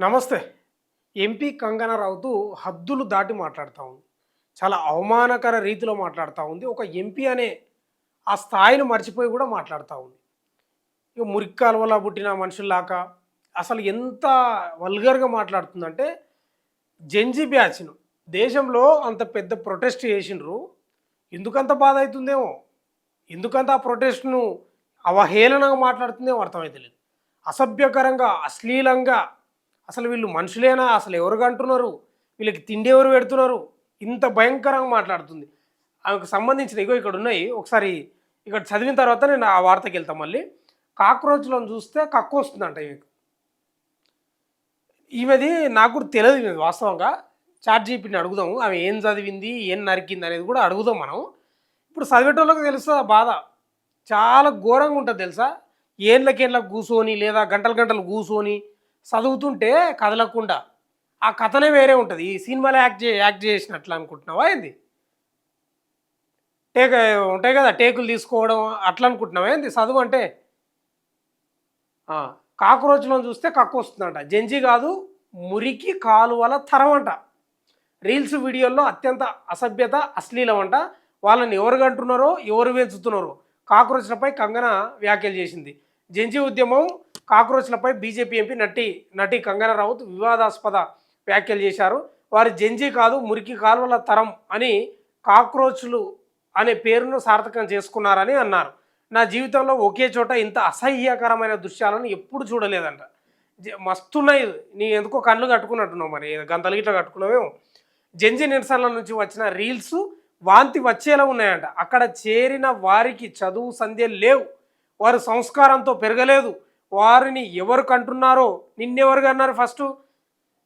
నమస్తే. ఎంపీ కంగనా రనౌత్ హద్దులు దాటి మాట్లాడుతా ఉంది. చాలా అవమానకర రీతిలో మాట్లాడుతా ఉంది. ఒక ఎంపీ అనే ఆ స్థాయిని మర్చిపోయి కూడా మాట్లాడుతా ఉంది. ఇక మురికి కాలువలా పుట్టిన మనుషుల్లాగా అసలు ఎంత వల్గర్‌గా మాట్లాడుతుందంటే జెన్‌జీ బ్యాచ్‌ను దేశంలో అంత పెద్ద ప్రొటెస్ట్ చేసిండ్రు. ఎందుకంత బాధ అయితుందేమో! ఎందుకంత ఆ ప్రొటెస్ట్‌ను అవహేళనగా మాట్లాడుతుందేమో అర్థమైతలేదు. అసభ్యకరంగా, అశ్లీలంగా అసలు వీళ్ళు మనుషులేనా? అసలు ఎవరు అంటున్నారు? వీళ్ళకి తిండి ఎవరు పెడుతున్నారు? ఇంత భయంకరంగా మాట్లాడుతుంది. ఆమెకు సంబంధించిన ఇగో ఇక్కడున్నాయి. ఒకసారి ఇక్కడ చదివిన తర్వాత నేను ఆ వార్తకెళ్తా మళ్ళీ. కాక్రోచ్‌లను చూస్తే కక్కొస్తుందంట ఈమెకు. ఈమెది నాకు కూడా తెలవదు ఈమెది వాస్తవంగా. చాట్‌జీపీటీని అడుగుదాము. ఆమె ఏం చదివింది? ఏం నరికింది? అనేది కూడా అడుగుదాం మనం. ఇప్పుడు చదివేటోళ్ళకి తెలుస్తది ఆ బాధ. చాలా ఘోరంగా ఉంటది తెలుసా? ఏండ్లకేండ్లకు కూసోని లేదా గంటలు గంటలు కూసోని చదువుతుంటే కదలకుండా ఆ కథనే వేరే ఉంటది. ఈ సినిమాలో యాక్ట్ చేసినట్లు అనుకుంటున్నావా ఏంది? టేక్ ఉంటాయి కదా! టేకులు తీసుకోవడం అట్లా అనుకుంటున్నావా ఏంది చదువంటే? ఆ! కాక్రోచ్‌లను చూస్తే కక్కొస్తుందంట. జెన్‌జీ కాదు మురికి కాలువల తరమంట. రీల్స్ వీడియోల్లో అత్యంత అసభ్యత, అశ్లీలం అంట. వాళ్ళని ఎవరు గంటున్నారో, ఎవరు పెంచుతున్నారో కాక్రోచ్‌లపై కంగనా వ్యాఖ్యలు చేసింది. జెన్‌జీ ఉద్యమం కాక్రోచ్‌లపై బీజేపీ ఎంపీ నటి కంగనా రనౌత్ వివాదాస్పద వ్యాఖ్యలు చేశారు. వారు జెన్‌జీ కాదు మురికి కాలువల తరం అని కాక్రోచ్‌లు అనే పేరును సార్థకం చేసుకున్నారని అన్నారు. నా జీవితంలో ఒకే చోట ఇంత అసహ్యకరమైన దృశ్యాలను ఎప్పుడు చూడలేదంట. మస్తున్నాయి. నీ ఎందుకో కళ్ళు కట్టుకున్నట్టున్నావు మరి గంతలు గిట్ల కట్టుకున్నావేమో. జెన్‌జీ నిరసనల నుంచి వచ్చిన రీల్స్ వాంతి వచ్చేలా ఉన్నాయంట. అక్కడ చేరిన వారికి చదువు సంధ్యలు లేవు. వారు సంస్కారంతో పెరగలేదు. వారిని ఎవరు కంటున్నారో నిన్నెవరు కన్నారు ఫస్టు?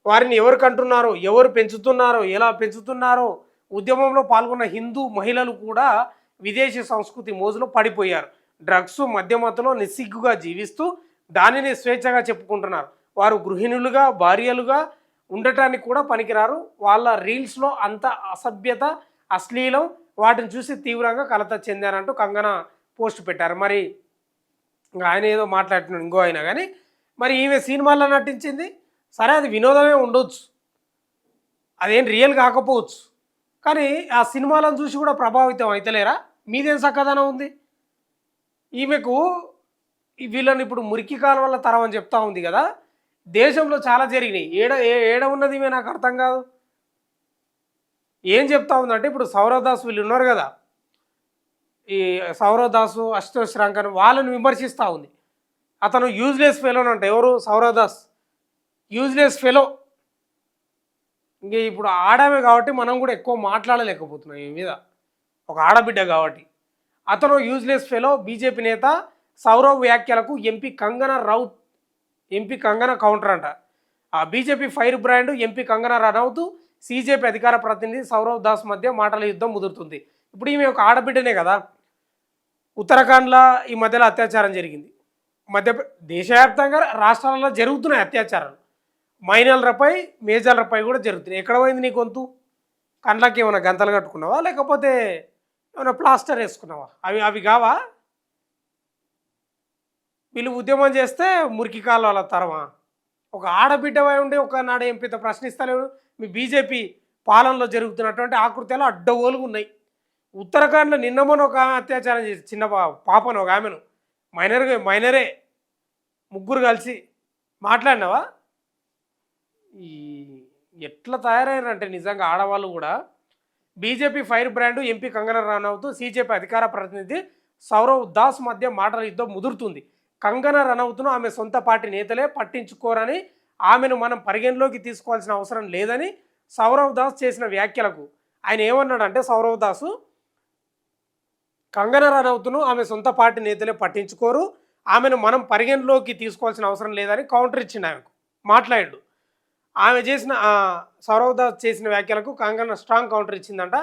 వారిని ఎవరు కంటున్నారో, ఎవరు పెంచుతున్నారో, ఎలా పెంచుతున్నారో ఉద్యమంలో పాల్గొన్న హిందూ మహిళలు కూడా విదేశీ సంస్కృతి మోజులో పడిపోయారు. డ్రగ్స్, మద్యమత్తులో నిస్సిగ్గుగా జీవిస్తూ దానిని స్వేచ్ఛగా చెప్పుకుంటున్నారు. వారు గృహిణులుగా, భార్యలుగా ఉండటానికి కూడా పనికిరారు. వాళ్ళ రీల్స్‌లో అంత అసభ్యత, అశ్లీలం వాటిని చూసి తీవ్రంగా కలత చెందారంటూ కంగనా పోస్ట్ పెట్టారు. మరి ఇంక ఆయన ఏదో మాట్లాడుతున్నాడు ఇంకో ఆయన గానీ, మరి ఈమె సినిమాల్లో నటించింది. సరే అది వినోదమే ఉండొచ్చు. అదేం రియల్ కాకపోవచ్చు. కానీ ఆ సినిమాలను చూసి కూడా ప్రభావితం అయితలేరా? మీదేం సక్కదనం ఉంది? ఈమెకు వీళ్ళని ఇప్పుడు మురికి కాలువల తరం అని చెప్తా ఉంది గదా! దేశంలో చాలా జరిగినాయి. ఏడ ఉన్నది ఈమె నాకు అర్థం కాదు. ఏం చెప్తా ఉందంటే ఇప్పుడు సౌరవ్ దాస్ వీళ్ళు ఉన్నారు గదా! ఈ సౌరవ్ దాసు, అశుతోష్ రంకన్ వాళ్ళని విమర్శిస్తా ఉంది. అతను యూజ్‌లెస్ ఫెలోనంట. ఎవరు? సౌరవ్ దాస్. Useless fellow. ఇంక ఇప్పుడు ఆడామె కాబట్టి మనం కూడా ఎక్కువ మాట్లాడలేకపోతున్నాం ఈమె మీద. ఒక ఆడబిడ్డ కాబట్టి. అతను యూజ్‌లెస్ ఫెలో బీజేపీ నేత సౌరవ్ వ్యాఖ్యలకు ఎంపీ కంగనా కౌంటర్ అంట. ఆ BJP fire brand MP Kangana Ranaut, CJP అధికార ప్రతినిధి సౌరవ్ దాస్ మధ్య మాటల యుద్ధం ముదురుతుంది. ఇప్పుడు ఈమె ఒక ఆడబిడ్డనే కదా! ఉత్తరాఖండ్‌ల ఈ మధ్యలో అత్యాచారం జరిగింది. మధ్య దేశవ్యాప్తంగా రాష్ట్రాలలో జరుగుతున్నాయి అత్యాచారాలు. మైనర్లపై, మేజర్లపై కూడా జరుగుతున్నాయి. ఎక్కడ పోయింది నీ గొంతు? కండ్లకి ఏమైనా గంతలు కట్టుకున్నావా? లేకపోతే ఏమైనా ప్లాస్టర్ ఏసుకున్నావా? అవి అవి కావా? వీళ్ళు ఉద్యమం చేస్తే మురికి కాలువల తరమా? ఒక ఆడబిడ్డవై ఉండి ఒకనాడు ఎంపిత ప్రశ్నిస్తలేవు. మీ బీజేపీ పాలనలో జరుగుతున్నటువంటి ఆకృత్యాలు అడ్డగోలుగున్నాయి. ఉత్తరాఖండ్‌లో నిన్న మొన్న ఒక ఆమె అత్యాచారం చేసి చిన్న పాపను ఒక ఆమెను మైనరే ముగ్గురు కలిసి మాట్లాడినావా? ఈ ఎట్లా తయారయ్యారంటే నిజంగా ఆడవాళ్ళు కూడా BJP fire brand MP Kangana Ranaut, CJP అధికార ప్రతినిధి సౌరవ్ దాస్ మధ్య మాటల యుద్ధం ముదురుతుంది. కంగనా రనౌత్‌ను ఆమె సొంత పార్టీ నేతలే పట్టించుకోరని, ఆమెను మనం పరిగణలోకి తీసుకోవాల్సిన అవసరం లేదని సౌరవ్ దాస్ చేసిన వ్యాఖ్యలకు ఆయన ఏమన్నాడంటే సౌరవ్ దాసు కంగనా రనౌత్‌ను ఆమె సొంత పార్టీ నేతలే పట్టించుకోరు. ఆమెను మనం పరిగణలోకి తీసుకోవాల్సిన అవసరం లేదని కౌంటర్ ఇచ్చిండు ఆమెకు. మాట్లాడిండు. ఆమె చేసిన సౌరవ్ దాస్ చేసిన వ్యాఖ్యలకు కంగనా స్ట్రాంగ్ కౌంటర్ ఇచ్చిందంట.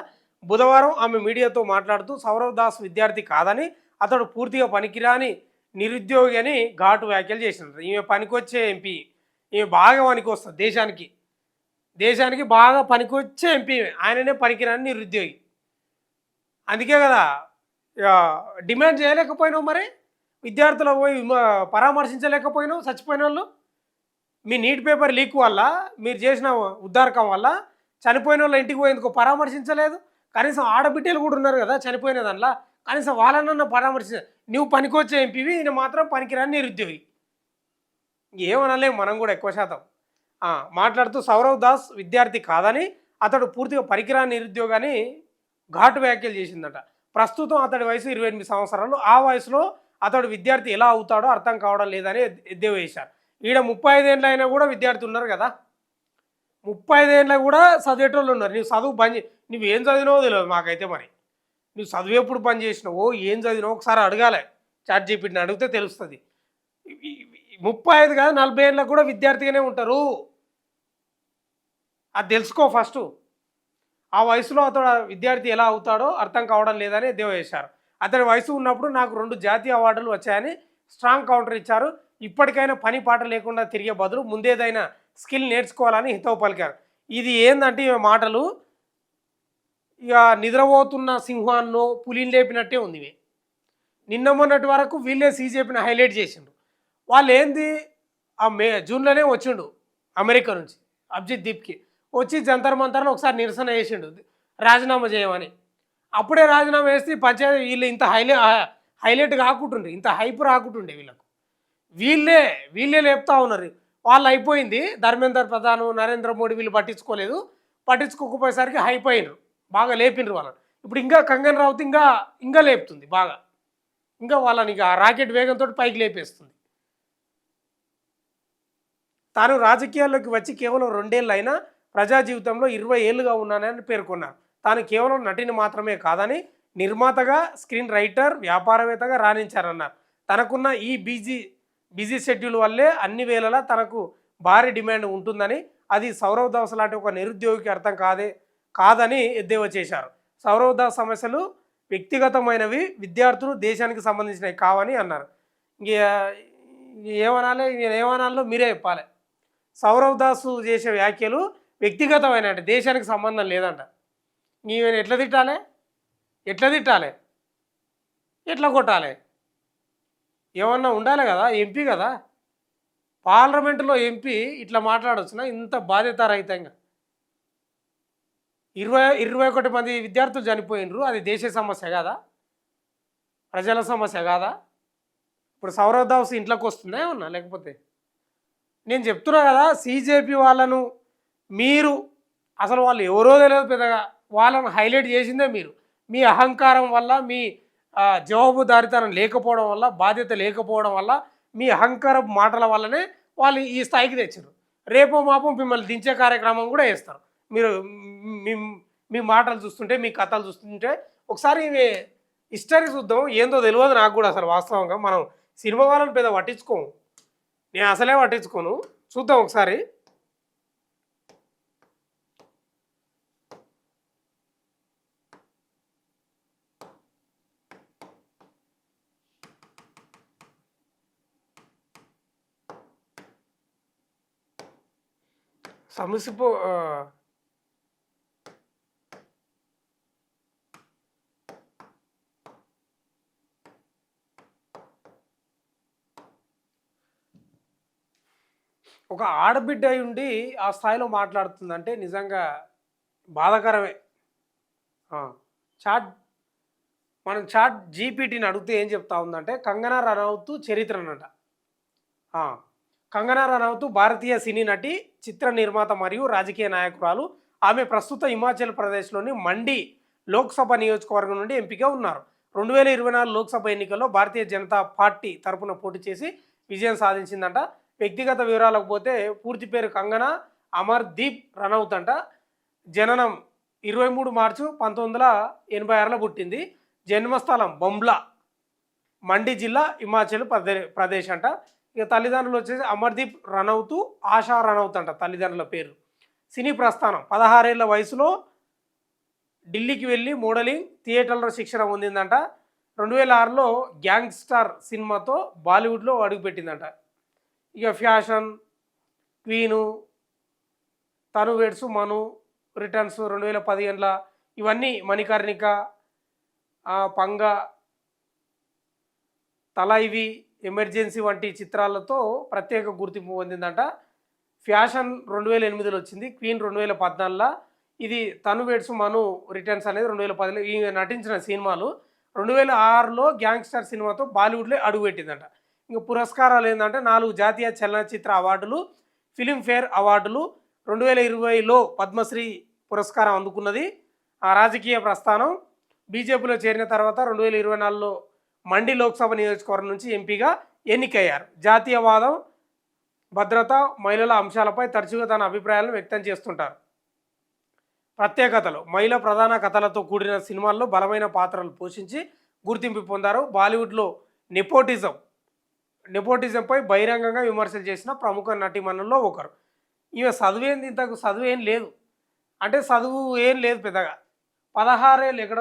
బుధవారం ఆమె మీడియాతో మాట్లాడుతూ సౌరవ్ దాస్ విద్యార్థి కాదని, అతడు పూర్తిగా పనికిరాని నిరుద్యోగి అని ఘాటు వ్యాఖ్యలు చేసినారు. ఈమె పనికొచ్చే ఎంపీ. ఈమె బాగా పనికొస్తది దేశానికి. దేశానికి బాగా పనికొచ్చే ఎంపీ ఈమె. ఆయననే పనికిరాని నిరుద్యోగి. అందుకే కదా డిమాండ్ చేయలేకపోయినావు మరి. విద్యార్థులు పోయి పరామర్శించలేకపోయినావు చచ్చిపోయినోళ్ళు. మీ నీట్ పేపర్ లీక్ వల్ల మీరు చేసిన ఉద్దారకం వల్ల చనిపోయిన వాళ్ళ ఇంటికి పోయేందుకు పరామర్శించలేదు. కనీసం ఆడబిడ్డలు కూడా ఉన్నారు కదా చనిపోయిన దానిలో, కనీసం వాళ్ళనన్నా పరామర్శించ. నువ్వు పనికొచ్చే ఎంపీవి, ఈయన మాత్రం పనికిరాని నిరుద్యోగి. ఏమనలేము మనం కూడా ఎక్కువ శాతం. మాట్లాడుతూ సౌరవ్ దాస్ విద్యార్థి కాదని, అతడు పూర్తిగా పనికిరాని నిరుద్యోగాన్ని ఘాటు వ్యాఖ్యలు చేసిందట. ప్రస్తుతం అతడి వయసు 28 సంవత్సరాలు. ఆ వయసులో అతడు విద్యార్థి ఎలా అవుతాడో అర్థం కావడం లేదని ఎద్దేవా చేశారు. ఈడ 35 ఏళ్ళు అయినా కూడా విద్యార్థి ఉన్నారు కదా, 35 ఏళ్ళ కూడా చదివేటోళ్ళు ఉన్నారు. నువ్వు చదువు బంద్, నువ్వు ఏం చదివినావో తెలియదు మాకైతే. మరి నువ్వు చదువు ఎప్పుడు పని చేసినావో ఏం చదివినావో ఒకసారి అడగాలి, చాట్ జీపీటీని అడిగితే తెలుస్తుంది. 35 కాదు 40 ఏళ్ళకు కూడా విద్యార్థిగానే ఉంటారు, అది తెలుసుకో ఫస్ట్. ఆ వయసులో అతడు విద్యార్థి ఎలా అవుతాడో అర్థం కావడం లేదని ఎద్దేవా చేశారు. అతడి వయసు ఉన్నప్పుడు నాకు 2 జాతీయ అవార్డులు వచ్చాయని స్ట్రాంగ్ కౌంటర్ ఇచ్చారు. ఇప్పటికైనా పని పాట లేకుండా తిరిగే బదులు ముందేదైనా స్కిల్ నేర్చుకోవాలని హితవు పలికారు. ఇది ఏందంటే ఈ మాటలు ఇక నిద్రపోతున్న సింహాన్నో పులిని లేపినట్టే ఉంది ఇవి. నిన్న మొన్నటి వరకు వీళ్ళే సీజేపీని హైలైట్ చేసిండు. వాళ్ళు ఏంది జూన్లోనే వచ్చిండు అమెరికా నుంచి అభిజిత్ దీప్కి వచ్చి జంతర్ మంతర్లో ఒకసారి నిరసన చేసిండు రాజీనామా చేయమని. అప్పుడే రాజీనామా వేస్తే పంచాయతీ వీళ్ళు ఇంత హైలైట్ కాకుంటుండే, ఇంత హైప్ రాకుంటుండే వీళ్ళకు. వీళ్ళే లేపుతా ఉన్నారు. వాళ్ళు అయిపోయింది, ధర్మేందర్ ప్రధాన్ నరేంద్ర మోడీ వీళ్ళు పట్టించుకోలేదు, పట్టించుకోకపోయేసరికి హైప్ అయినరు, బాగా లేపినరు వాళ్ళని. ఇప్పుడు ఇంకా కంగన్ రావుత్ ఇంకా లేపుతుంది బాగా, ఇంకా వాళ్ళని ఇక రాకెట్ వేగంతో పైకి లేపేస్తుంది. తాను రాజకీయాల్లోకి వచ్చి కేవలం 2 ఏళ్ళు అయినా ప్రజా జీవితంలో 20 ఏళ్ళుగా ఉన్నానని పేర్కొన్నారు. తాను కేవలం నటిని మాత్రమే కాదని నిర్మాతగా, స్క్రీన్ రైటర్, వ్యాపారవేత్తగా రాణించారన్నారు. తనకున్న ఈ బిజీ షెడ్యూల్ వల్లే అన్ని వేళలా తనకు భారీ డిమాండ్ ఉంటుందని, అది సౌరవ్ దాస్ లాంటి ఒక నిరుద్యోగికి అర్థం కాదని ఎద్దేవా చేశారు. సౌరవ్ దాస్ సమస్యలు వ్యక్తిగతమైనవి, విద్యార్థులు దేశానికి సంబంధించినవి కావని అన్నారు. ఏమనాలి, ఏమనాలో మీరే చెప్పాలి. సౌరవ్ దాసు చేసే వ్యాఖ్యలు వ్యక్తిగతమైన, అంటే దేశానికి సంబంధం లేదంట. ఈమెను ఎట్లా తిట్టాలి, ఎట్లా కొట్టాలి, ఏమన్నా ఉండాలి కదా, ఎంపీ కదా, పార్లమెంటులో ఎంపీ ఇట్లా మాట్లాడవచ్చునా ఇంత బాధ్యతారహితంగా? 21 మంది విద్యార్థులు చనిపోయినరు, అది దేశ సమస్య కాదా, ప్రజల సమస్య కాదా? ఇప్పుడు సౌరవ్ దాస్ ఇంట్లోకి వస్తుందా ఏమన్నా? లేకపోతే నేను చెప్తున్నా కదా, సీజేపీ వాళ్ళను మీరు అసలు వాళ్ళు ఎవరో తెలియదు పెద్దగా, వాళ్ళను హైలైట్ చేసిందే మీరు. మీ అహంకారం వల్ల, మీ జవాబుదారితనం లేకపోవడం వల్ల, బాధ్యత లేకపోవడం వల్ల, మీ అహంకారం మాటల వల్లనే వాళ్ళు ఈ స్థాయికి తెచ్చారు. రేపో మాపం మిమ్మల్ని దించే కార్యక్రమం కూడా చేస్తారు. మీరు మీ మాటలు చూస్తుంటే, మీ కథలు చూస్తుంటే ఒకసారి హిస్టరీ చూద్దాం. ఏందో తెలియదు నాకు కూడా అసలు వాస్తవంగా. మనం సినిమా వాళ్ళని పెద్ద పట్టించుకోము, నేను అసలే పట్టించుకోను. చూద్దాం ఒకసారి. సమసిపో ఒక ఆడబిడ్డ అయి ఉండి ఆ స్థాయిలో మాట్లాడుతుందంటే నిజంగా బాధాకరమే. చాట్ జీపీటీని అడిగితే ఏం చెప్తా ఉందంటే, కంగనా రనౌత్ చరిత్రనట. కంగనా రనౌత్ భారతీయ సినీ నటి, చిత్ర నిర్మాత మరియు రాజకీయ నాయకురాలు. ఆమె ప్రస్తుత హిమాచల్ ప్రదేశ్లోని మండి లోక్సభ నియోజకవర్గం నుండి ఎంపిక ఉన్నారు. 2024 లోక్సభ ఎన్నికల్లో భారతీయ జనతా పార్టీ తరపున పోటీ చేసి విజయం సాధించిందంట. వ్యక్తిగత వివరాలకు పోతే పూర్తి పేరు కంగనా అమర్దీప్ రనౌత్ అంట. జననం 23 మార్చి 1986లో పుట్టింది. జన్మస్థలం బొంబ్లా, మండి జిల్లా, హిమాచల్ ప్రదేశ్ అంట. ఇక తల్లిదండ్రులు వచ్చేసి అమర్దీప్ రనౌత్, ఆశా రనౌత్ అంట తల్లిదండ్రుల పేరు. సినీ ప్రస్థానం 16 ఏళ్ల వయసులో ఢిల్లీకి వెళ్ళి మోడలింగ్, థియేటర్లో శిక్షణ పొందిందంట. 2006లో గ్యాంగ్స్టర్ సినిమాతో బాలీవుడ్లో అడుగుపెట్టిందంట. ఇక ఫ్యాషన్ క్వీను, తను వెడ్స్ మను, రిటర్న్స్ 2015 ఇవన్నీ, మణికర్ణిక, పంగ, తలైవి, ఎమర్జెన్సీ వంటి చిత్రాలతో ప్రత్యేక గుర్తింపు పొందిందంట. ఫ్యాషన్ 2008లో వచ్చింది, క్వీన్ 2014లో, ఇది తను వేడ్స్ మను రిటర్న్స్ అనేది 2010లో ఈ నటించిన సినిమాలు. 2006లో గ్యాంగ్స్టర్ సినిమాతో బాలీవుడ్లో అడుగుపెట్టిందంట. ఇంకా పురస్కారాలు ఏంటంటే 4 జాతీయ చలనచిత్ర అవార్డులు, ఫిలింఫేర్ అవార్డులు, 2020లో పద్మశ్రీ పురస్కారం అందుకున్నది. ఆ రాజకీయ ప్రస్థానం బీజేపీలో చేరిన తర్వాత 2024లో మండి లోక్సభ నియోజకవర్గం నుంచి ఎంపీగా ఎన్నికయ్యారు. జాతీయవాదం, భద్రత, మహిళల అంశాలపై తరచుగా తన అభిప్రాయాలను వ్యక్తం చేస్తుంటారు. ప్రత్యేకతలు: మహిళా ప్రధాన కథలతో కూడిన సినిమాల్లో బలమైన పాత్రలు పోషించి గుర్తింపు పొందారు. బాలీవుడ్లో నెపోటిజంపై బహిరంగంగా విమర్శలు చేసిన ప్రముఖ నటీమణుల్లో ఒకరు. ఈమె చదువేంది, ఇంతకు చదువు ఏం లేదు అంటే చదువు ఏం లేదు పెద్దగా. 16 ఏళ్ళు ఎక్కడ,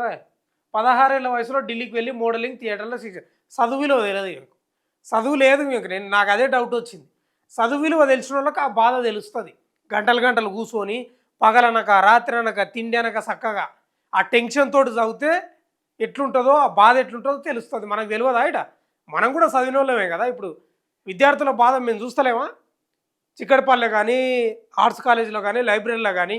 16 ఏళ్ళ వయసులో ఢిల్లీకి వెళ్ళి మోడలింగ్, థియేటర్లో శిక్షణ. చదువు విలువ తెలియదు మీకు, చదువు లేదు మీకు. నాకు అదే డౌట్ వచ్చింది. చదువు విలువ తెలిసిన వాళ్ళకి ఆ బాధ తెలుస్తుంది. గంటలు గంటలు కూర్చొని పగలనక రాత్రి అనక తిండి అనక చక్కగా ఆ టెన్షన్ తోటి చదివితే ఎట్లుంటుందో, ఆ బాధ ఎట్లుంటుందో తెలుస్తుంది. మనకు తెలియదా? ఇట మనం కూడా చదివిన వాళ్ళమే కదా. ఇప్పుడు విద్యార్థుల బాధ మేము చూస్తలేమా? చిక్కడపల్లె కానీ, ఆర్ట్స్ కాలేజీలో కానీ, లైబ్రరీలో కానీ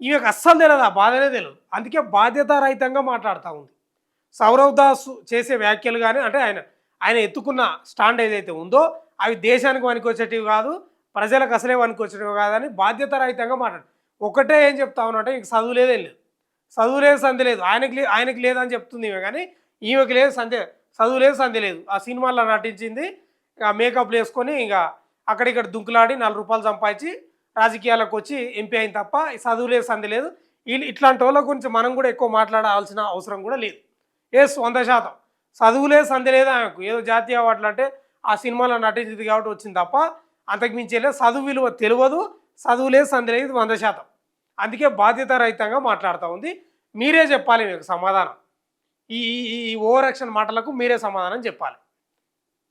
ఈమెకు అస్సలు తెలియదు, ఆ బాధనే తెలియదు. అందుకే బాధ్యతారహితంగా మాట్లాడుతూ ఉంది. సౌరవ్ దాస్ చేసే వ్యాఖ్యలు కానీ, అంటే ఆయన ఎత్తుకున్న స్టాండ్ ఏదైతే ఉందో అవి దేశానికి వనికొచ్చేటివి కాదు, ప్రజలకు అసలే వనికొచ్చేటివి కాదని బాధ్యతారహితంగా మాట్లాడు. ఒకటే ఏం చెప్తా ఉన్నట్టే, ఇంక చదువు లేదేం లేదు, చదువు లేదు సంధి లేదు. ఆయనకి లేదని చెప్తుంది ఈమె, కానీ ఈమెకి లేదు సంధి, చదువు లేదు సంధి లేదు. ఆ సినిమాల్లో నటించింది, ఆ మేకప్లు వేసుకొని ఇంకా అక్కడిక్కడ దుంకులాడి 4 రూపాయలు సంపాదించి రాజకీయాలకు వచ్చి ఎంపీ అయింది తప్ప చదువు లేదు సంధి లేదు. ఇట్లాంటి వాళ్ళ గురించి మనం కూడా ఎక్కువ మాట్లాడాల్సిన అవసరం కూడా లేదు. 100% చదువు లేదు సంధి లేదు ఆమెకు. ఏదో జాతీయ అవార్డులు అంటే ఆ సినిమాలో నటించింది కాబట్టి వచ్చింది తప్ప అంతకుమించి లేదు. చదువు విలువ తెలియదు, చదువు లేదు సంధి లేదు 100%. అందుకే బాధ్యతారహితంగా మాట్లాడుతూ ఉంది. మీరే చెప్పాలి మీకు సమాధానం. ఈ ఓవర్ యాక్షన్ మాటలకు మీరే సమాధానం చెప్పాలి.